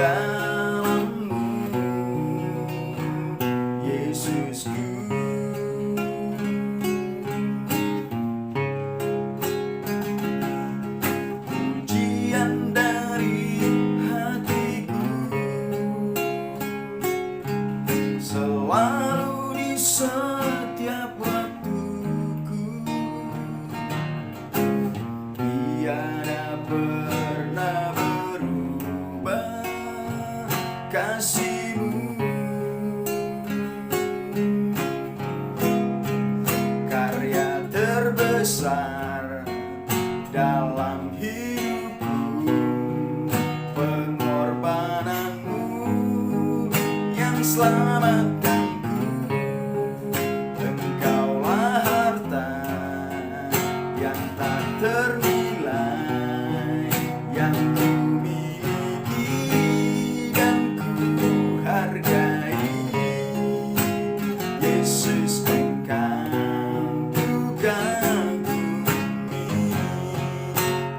dalammu, Yesusku. Pujian dari hatiku selalu di setiap waktuku, tiada pernah berubah kasih-Mu. Karya terbesar dalam hidupku, pengorbananmu yang selamatkanku. Engkaulah harta yang tak ternilai, yang ku miliki dan ku hargai. Yesus, Engkau ku kagumi.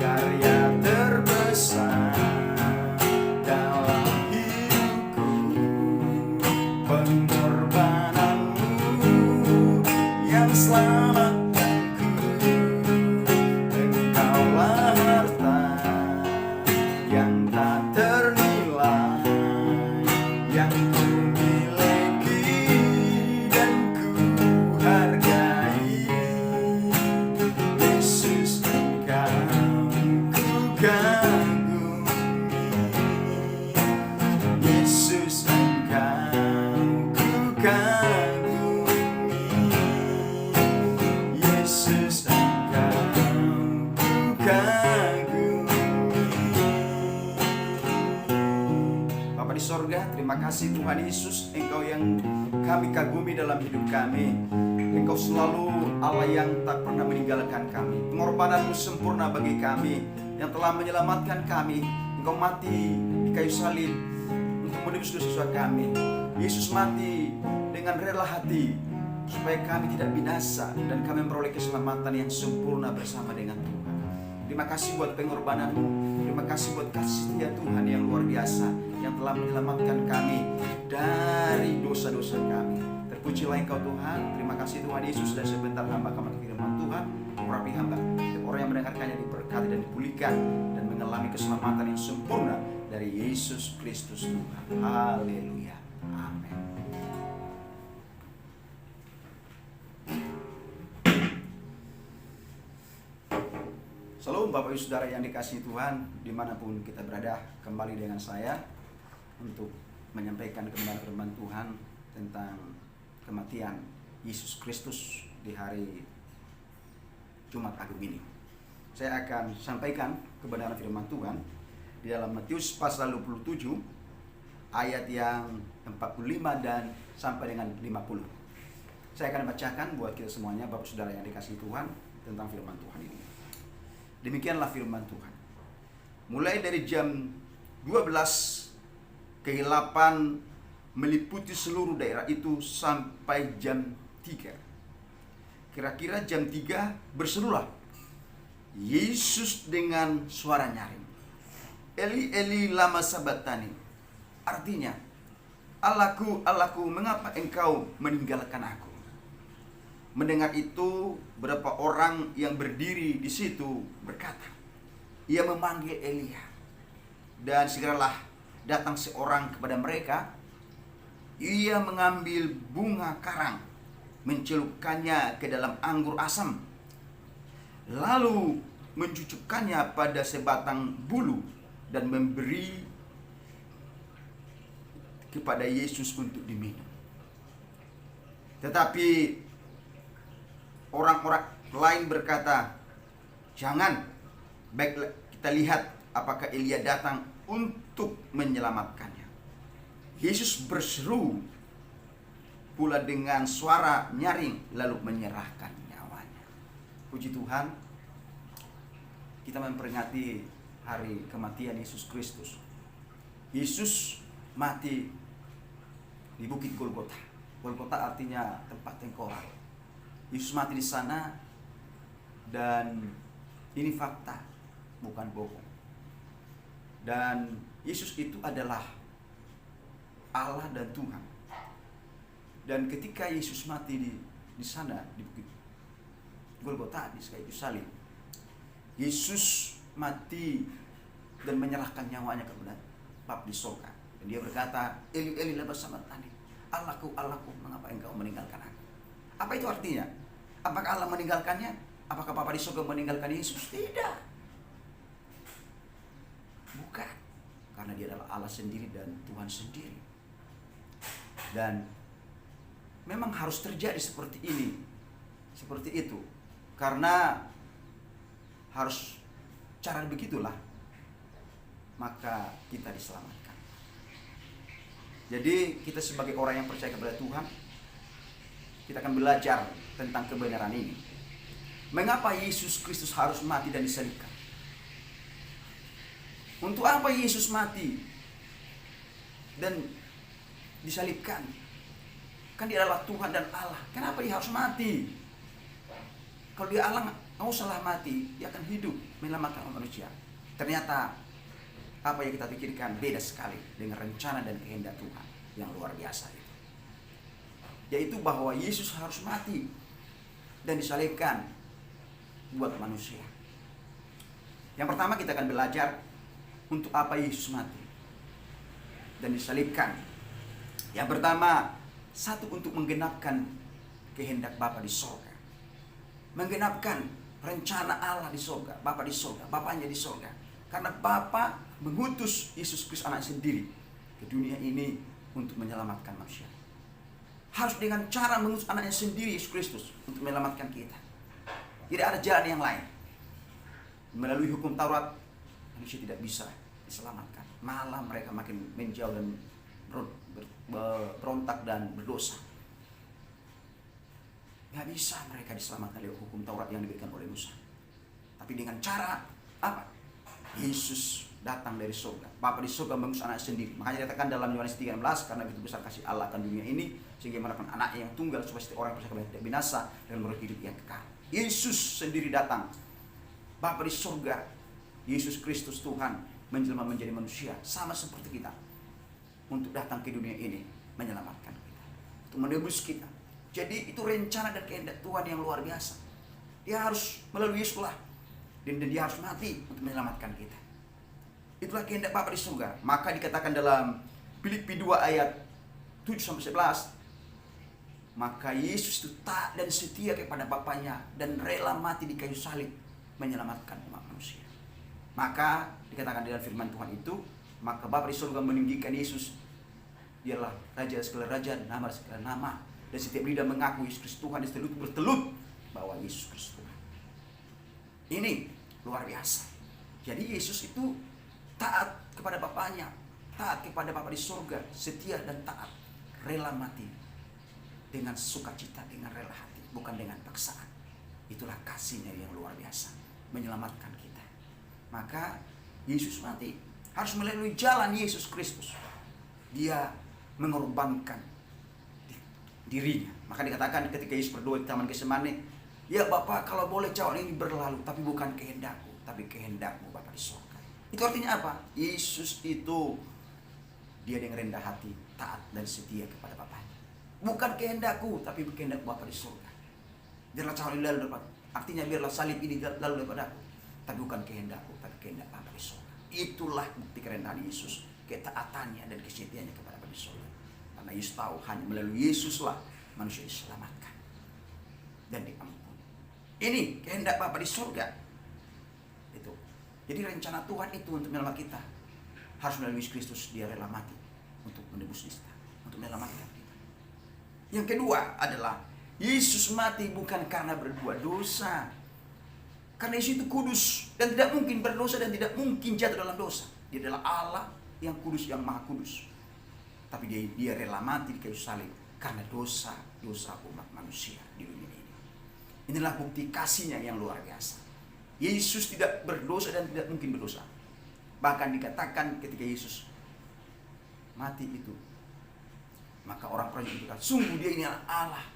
Karya terbesar dalam hidupku, pengorbananmu yang selamatkanku. Engkaulah harta yang tak ternilai, yang ku miliki dan ku hargai. Yesus, Engkau ku kagumi. Yesus, Engkau ku kagumi. Yesus, Engkau ku kagumi. Bapa di sorga, terima kasih Tuhan Yesus, Engkau yang kami kagumi dalam hidup kami. Engkau selalu Allah yang tak pernah meninggalkan kami. Pengorbanan-Mu sempurna bagi kami, yang telah menyelamatkan kami. Engkau mati di kayu salib untuk menebus dosa kami. Yesus mati dengan rela hati supaya kami tidak binasa dan kami memperoleh keselamatan yang sempurna bersama dengan Tuhan. Terima kasih buat pengorbanan-Mu. Terima kasih buat kasih setia Tuhan yang luar biasa, yang telah menyelamatkan kami dari dosa-dosa kami. Terpujilah Engkau Tuhan. Terima kasih Tuhan Yesus. Dan sebentar hamba akan firman Tuhan, urapi hamba. Setiap orang yang mendengarkannya diberkati dan dipulihkan dan mengalami keselamatan yang sempurna dari Yesus Kristus Tuhan. Haleluya. Amin. Salam Bapak Ibu Saudara yang dikasihi Tuhan, dimanapun kita berada, kembali dengan saya untuk menyampaikan kebenaran firman Tuhan tentang kematian Yesus Kristus di hari Jumat Agung ini. Saya akan sampaikan kebenaran firman Tuhan di dalam Matius pasal 27 ayat yang 45 dan sampai dengan 50. Saya akan bacakan buat kita semuanya, Bapak Saudara yang dikasihi Tuhan, tentang firman Tuhan ini. Demikianlah firman Tuhan. Mulai dari jam 12 kegelapan meliputi seluruh daerah itu sampai jam 3. Kira-kira jam 3 berserulah Yesus dengan suara nyaring, Eli, Eli, lama sabachthani. Artinya, Allahku, Allahku, mengapa engkau meninggalkan aku? Mendengar itu, beberapa orang yang berdiri di situ berkata, ia memanggil Elia. Dan segeralah datang seorang kepada mereka. Ia mengambil bunga karang, mencelupkannya ke dalam anggur asam, lalu mencucukkannya pada sebatang bulu dan memberi kepada Yesus untuk diminum. Tetapi orang-orang lain berkata, jangan, baik kita lihat apakah Elia datang untuk menyelamatkannya. Yesus berseru pula dengan suara nyaring, lalu menyerahkan nyawanya. Puji Tuhan, kita memperingati hari kematian Yesus Kristus. Yesus mati di Bukit Golgota. Golgota artinya tempat tengkorak. Yesus mati di sana, dan ini fakta, bukan bohong. Dan Yesus itu adalah Allah dan Tuhan. Dan ketika Yesus mati di sana, di bukit Golgota, di kayu salib, Yesus mati dan menyerahkan nyawanya kepada Bapa di surga. Dan dia berkata, Eli Eli lama sabachthani, Allahku Allahku, mengapa engkau meninggalkan aku? Apa itu artinya? Apakah Allah meninggalkannya? Apakah Bapa di surga meninggalkan Yesus? Tidak. Bukan. Karena dia adalah Allah sendiri dan Tuhan sendiri. Dan memang harus terjadi seperti ini, seperti itu. Karena harus cara begitulah, maka kita diselamatkan. Jadi kita sebagai orang yang percaya kepada Tuhan, kita akan belajar tentang kebenaran ini. Mengapa Yesus Kristus harus mati dan disalibkan? Untuk apa Yesus mati dan disalibkan? Kan dia adalah Tuhan dan Allah. Kenapa dia harus mati? Kalau dia Allah, nggak usahlah mati, dia akan hidup menyelamatkan manusia. Ternyata apa yang kita pikirkan beda sekali dengan rencana dan kehendak Tuhan yang luar biasa itu. Yaitu bahwa Yesus harus mati dan disalibkan buat manusia. Yang pertama kita akan belajar untuk apa Yesus mati dan disalibkan. Yang pertama, satu, untuk menggenapkan kehendak Bapa di surga. Menggenapkan rencana Allah di surga, Bapa di surga, Bapaknya di surga. Karena Bapa mengutus Yesus Kristus anak sendiri ke dunia ini untuk menyelamatkan manusia. Harus dengan cara mengutus anaknya sendiri, Yesus Kristus, untuk menyelamatkan kita. Tidak ada jalan yang lain. Melalui hukum Taurat, manusia tidak bisa diselamatkan. Malah mereka makin menjauh dan berontak dan berdosa. Nggak bisa mereka diselamatkan lewat hukum Taurat yang diberikan oleh Musa. Tapi dengan cara apa? Yesus datang dari surga. Bapa di surga mengutus anak sendiri. Makanya dikatakan dalam Yohanes 13, karena begitu besar kasih Allah akan dunia ini, sehingga menyerahkan anaknya yang tunggal supaya setiap orang percaya kepadanya tidak binasa dan beroleh hidup yang kekal. Yesus sendiri datang. Bapa di surga, Yesus Kristus Tuhan menjelma menjadi manusia sama seperti kita, untuk datang ke dunia ini menyelamatkan kita, untuk menebus kita. Jadi itu rencana dan kehendak Tuhan yang luar biasa. Dia harus melalui Yesus lah, dan dia harus mati untuk menyelamatkan kita. Itulah kehendak Bapa di surga. Maka dikatakan dalam Filipi 2 ayat 7-11, maka Yesus itu taat dan setia kepada Bapaknya dan rela mati di kayu salib menyelamatkan umat manusia. Maka dikatakan dalam firman Tuhan itu, maka Bapa di surga meninggikan Yesus, dialah Raja segala raja, nama segala nama. Dan setiap lidah mengaku Yesus Kristus Tuhan, dan setiap lutut bertelut bahwa Yesus Kristus Tuhan. Ini luar biasa. Jadi Yesus itu taat kepada Bapaknya, taat kepada Bapa di surga, setia dan taat, rela mati dengan sukacita, dengan rela hati, bukan dengan paksaan. Itulah kasihnya yang luar biasa, menyelamatkan kita. Maka Yesus mati harus melalui jalan Yesus Kristus. Dia mengorbankan dirinya. Maka dikatakan ketika Yesus berdoa di Taman Getsemani, ya Bapa, kalau boleh cawan ini berlalu, tapi bukan kehendakku, tapi kehendakmu Bapa di surga. Itu artinya apa? Yesus itu dia yang rendah hati, taat dan setia kepada Bapaknya. Bukan kehendakku, tapi kehendak Bapa di surga. Biarlah cawan ini lalu dapat. Artinya biarlah salib ini lalu daripada aku, tapi bukan kehendakku, tapi kehendak Bapa di surga. Itulah bukti kerendahan Yesus, ketaatannya dan kesetiaannya kepada Bapa di surga. Karena Yesus tahu hanya melalui Yesuslah manusia diselamatkan dan diampuni. Ini kehendak Bapa di surga. Itu. Jadi rencana Tuhan itu untuk menyelamatkan kita harus melalui Yesus Kristus. Dia rela mati untuk menebus kita, untuk menyelamatkan kita. Yang kedua adalah Yesus mati bukan karena berbuat dosa. Karena Yesus itu kudus dan tidak mungkin berdosa dan tidak mungkin jatuh dalam dosa. Dia adalah Allah yang kudus, yang maha kudus. Tapi dia rela mati di kayu salib karena dosa umat manusia di dunia ini. Inilah bukti kasihnya yang luar biasa. Yesus tidak berdosa dan tidak mungkin berdosa. Bahkan dikatakan ketika Yesus mati itu, maka orang-orang yang berkata, sungguh dia ini adalah Allah.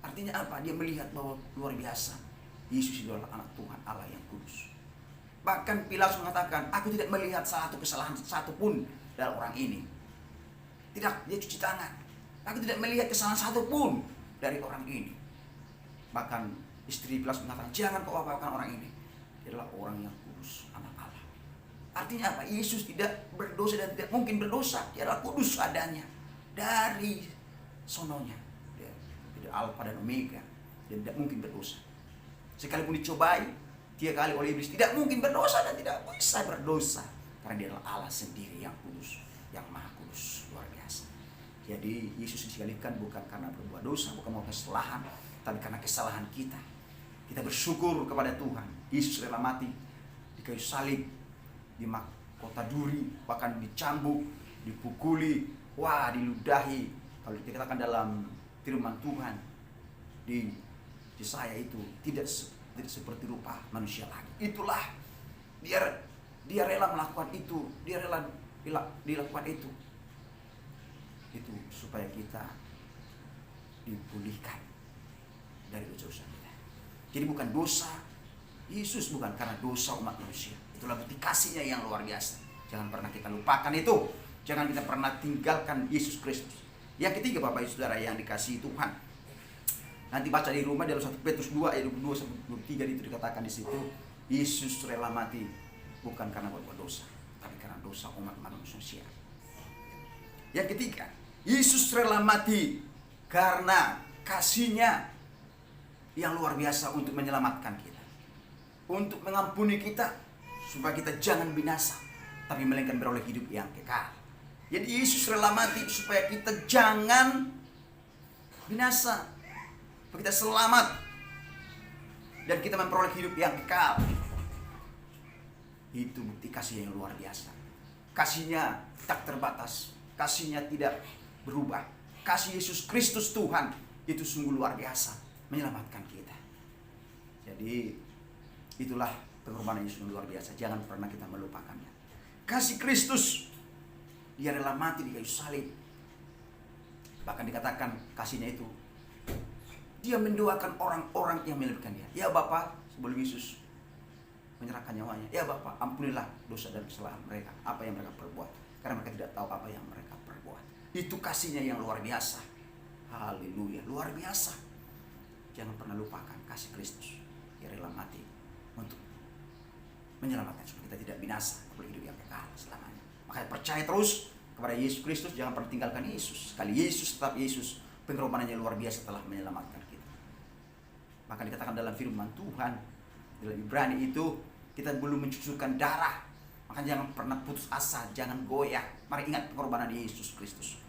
Artinya apa? Dia melihat bahwa luar biasa, Yesus itu adalah anak Tuhan, Allah yang kudus. Bahkan Pilatus mengatakan, aku tidak melihat satu kesalahan satupun dalam orang ini. Tidak, dia cuci tangan. Aku tidak melihat kesalahan satupun dari orang ini. Bahkan istri Pilatus mengatakan, jangan kau apa-apakan orang ini. Dia adalah orang yang kudus, anak Allah. Artinya apa? Yesus tidak berdosa dan tidak mungkin berdosa. Dia adalah kudus adanya. Dari sononya. Dia tidak alfa dan omega. Dia tidak mungkin berdosa. Sekalipun dicobai 3 kali oleh iblis, tidak mungkin berdosa dan tidak bisa berdosa. Karena dia adalah Allah sendiri yang kudus, yang maha kudus, luar biasa. Jadi Yesus disalibkan bukan karena berbuat dosa, bukan mau kesalahan, tapi karena kesalahan kita. Kita bersyukur kepada Tuhan. Yesus rela mati di kayu salib, di mahkota duri, bahkan dicambuk, dipukuli, diludahi. Kalau dikatakan dalam firman Tuhan di saya itu tidak seperti rupa manusia lagi. Itulah dia rela melakukan itu, dia rela dilakukan itu supaya kita dipulihkan dari dosa-dosa kita. Jadi bukan dosa Yesus, bukan karena dosa umat manusia. Itulah bukti kasihnya yang luar biasa. Jangan pernah kita lupakan itu. Jangan kita pernah tinggalkan Yesus Kristus. Yang ketiga, Bapak Ibu Saudara yang dikasihi Tuhan, nanti baca di rumah dalam 1 Petrus 2 ayat 22-23 itu dikatakan di situ, Yesus rela mati bukan karena berbuat dosa, tapi karena dosa umat manusia. Yang ketiga, Yesus rela mati karena kasih-Nya yang luar biasa untuk menyelamatkan kita, untuk mengampuni kita supaya kita jangan binasa, tapi melainkan beroleh hidup yang kekal. Jadi Yesus rela mati supaya kita jangan binasa, kita selamat dan kita memperoleh hidup yang kekal. Itu bukti kasih yang luar biasa. Kasih-Nya tak terbatas, kasih-Nya tidak berubah. Kasih Yesus Kristus Tuhan itu sungguh luar biasa, menyelamatkan kita. Jadi itulah pengorbanan Yesus yang luar biasa. Jangan pernah kita melupakannya. Kasih Kristus, dia rela mati di kayu salib. Bahkan dikatakan kasih-Nya itu, dia mendoakan orang-orang yang menyalibkan dia. Ya Bapa, sebelum Yesus menyerahkan nyawanya, ya Bapa, ampunilah dosa dan kesalahan mereka, apa yang mereka perbuat, karena mereka tidak tahu apa yang mereka perbuat. Itu kasih-Nya yang luar biasa. Haleluya, luar biasa. Jangan pernah lupakan kasih Kristus. Dia rela mati untuk menyelamatkan supaya kita tidak binasa, tapi hidup yang kekal selamanya. Makanya percaya terus kepada Yesus Kristus, jangan pernah tinggalkan Yesus. Sekali Yesus tetap Yesus, pengorbanannya luar biasa telah menyelamatkan kita. Maka dikatakan dalam firman Tuhan dalam Ibrani itu, kita belum mencucurkan darah. Maka jangan pernah putus asa, jangan goyah. Mari ingat pengorbanan Yesus Kristus.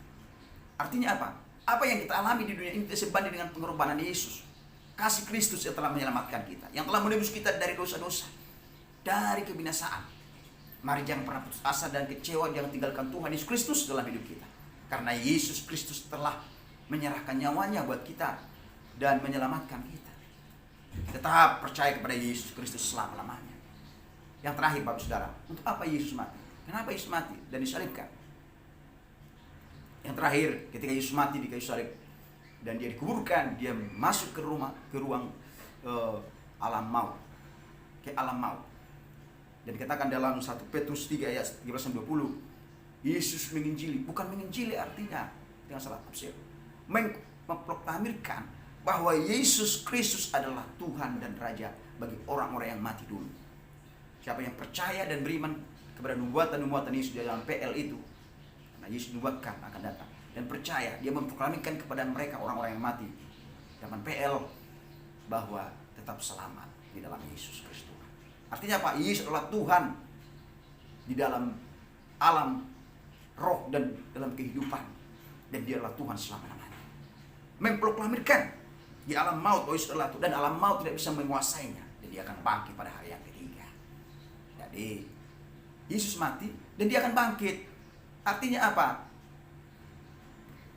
Artinya apa? Apa yang kita alami di dunia ini tidak sebanding dengan pengorbanan Yesus. Kasih Kristus yang telah menyelamatkan kita, yang telah menebus kita dari dosa-dosa, dari kebinasaan. Mari jangan pernah putus asa dan kecewa, jangan tinggalkan Tuhan Yesus Kristus dalam hidup kita. Karena Yesus Kristus telah menyerahkan nyawanya buat kita dan menyelamatkan kita. Tetap percaya kepada Yesus Kristus selama-lamanya. Yang terakhir, Bapak Saudara, untuk apa Yesus mati? Kenapa Yesus mati dan disalibkan? Yang terakhir, ketika Yesus mati di kayu salib dan dia dikuburkan, dia masuk ke ruang alam maut, ke alam maut. Dan dikatakan dalam 1 Petrus 3 ayat 13-20, Yesus menginjili, bukan menginjili artinya dengan salah tafsir, memproklamirkan bahwa Yesus Kristus adalah Tuhan dan Raja bagi orang-orang yang mati dulu. Siapa yang percaya dan beriman kepada nubuatan Yesus di dalam PL itu, karena Yesus nubuatkan akan datang, dan percaya, dia memproklamirkan kepada mereka orang-orang yang mati zaman PL bahwa tetap selamat di dalam Yesus Kristus. Artinya apa? Yesus adalah Tuhan di dalam alam roh dan dalam kehidupan, dan dia adalah Tuhan selama-lamanya. Memproklamirkan di alam maut bahwa Yesus adalah Tuhan, dan alam maut tidak bisa menguasainya, dan dia akan bangkit pada hari yang ketiga. Jadi Yesus mati dan dia akan bangkit. Artinya apa?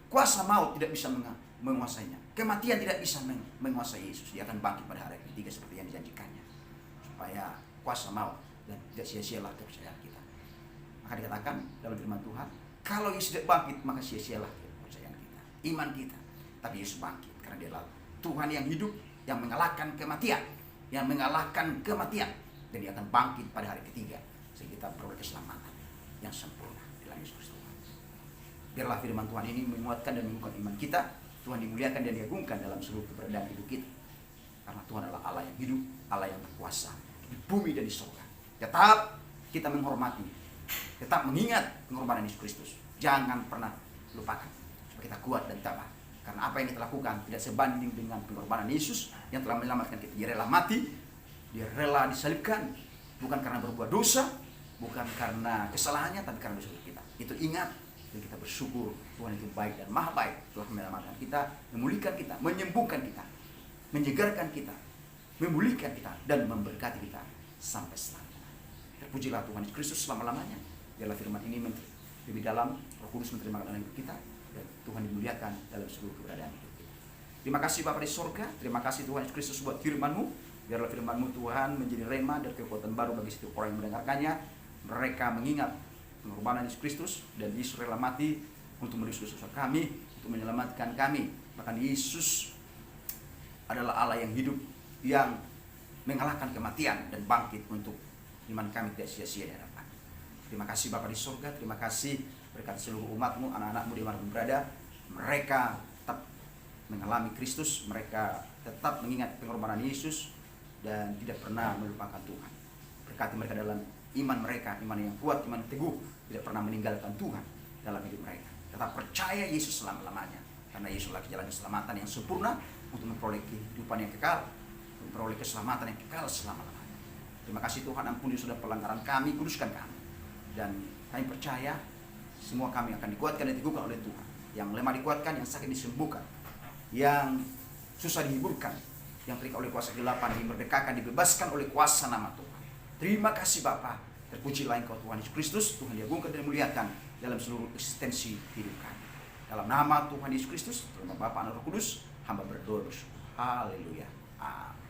Kuasa maut tidak bisa menguasainya. Kematian tidak bisa menguasai Yesus. Dia akan bangkit pada hari ketiga seperti yang dijanjikannya. Supaya kuasa maut dan tidak sia-sialah kepercayaan kita. Maka dikatakan dalam firman Tuhan, kalau Yesus tidak bangkit, maka sia-sialah kepercayaan kita, iman kita. Tapi Yesus bangkit karena dia adalah Tuhan yang hidup, yang mengalahkan kematian, yang mengalahkan kematian. dan Dia akan bangkit pada hari ketiga, sehingga kita peroleh keselamatan yang sempurna di dalam Yesus Kristus. Biarlah firman Tuhan ini menguatkan dan mengukuhkan iman kita. Tuhan dimuliakan dan diagungkan dalam seluruh keberadaan hidup kita. Karena Tuhan adalah Allah yang hidup, Allah yang berkuasa di bumi dan di surga. Tetap kita menghormati, tetap mengingat pengorbanan Yesus Kristus. Jangan pernah lupakan supaya kita kuat dan tabah. Karena apa yang kita lakukan tidak sebanding dengan pengorbanan Yesus yang telah menyelamatkan kita. Dia rela mati, Dia rela disalibkan, bukan karena berbuat dosa, bukan karena kesalahannya, tapi karena dosa kita. Itu ingat dan kita bersyukur. Tuhan itu baik dan maha baik, telah menyelamatkan kita, memulihkan kita, menyembuhkan kita, menyegarkan kita, memulihkan kita, dan memberkati kita sampai selamanya. Terpujilah Tuhan Yesus Kristus selama-lamanya. Biarlah firman ini lebih dalam, Roh Kudus menerima dalam hidup kita, dan Tuhan dimuliakan dalam seluruh keberadaan hidup kita. Terima kasih Bapa di surga, terima kasih Tuhan Yesus Kristus buat firman-Mu. Biarlah firman-Mu Tuhan menjadi rema dan kekuatan baru bagi setiap orang yang mendengarkannya. Mereka mengingat pengorbanan Yesus Kristus, dan Yesus rela mati untuk menebus dosa kami, untuk menyelamatkan kami. Bahkan Yesus adalah Allah yang hidup, yang mengalahkan kematian dan bangkit untuk iman kami tidak sia-sia di hadapan. Terima kasih Bapa di surga, terima kasih berkat seluruh umat-Mu, anak-anak-Mu dimanapun berada. Mereka tetap mengalami Kristus, mereka tetap mengingat pengorbanan Yesus dan tidak pernah melupakan Tuhan. Berkati mereka dalam iman mereka, iman yang kuat, iman yang teguh, tidak pernah meninggalkan Tuhan dalam hidup mereka. Tetap percaya Yesus selama-lamanya, karena Yesus adalah jalan keselamatan yang sempurna untuk memperoleh kehidupan yang kekal, memperoleh keselamatan yang kekal selama-lamanya. Terima kasih Tuhan, ampuni sudah pelanggaran kami, kuduskan kami. Dan kami percaya semua kami akan dikuatkan dan diteguhkan oleh Tuhan. Yang lemah dikuatkan, yang sakit disembuhkan, yang susah dihiburkan, yang terikat oleh kuasa kegelapan dimerdekakan, dibebaskan oleh kuasa nama Tuhan. Terima kasih Bapa. Terpujilah Engkau Tuhan Yesus Kristus. Tuhan diagungkan dan dimuliakan dalam seluruh eksistensi hidup kami. Dalam nama Tuhan Yesus Kristus, dalam nama Bapa, Anak, Roh Kudus, hamba berdoa bersyukur. Haleluya. Amin.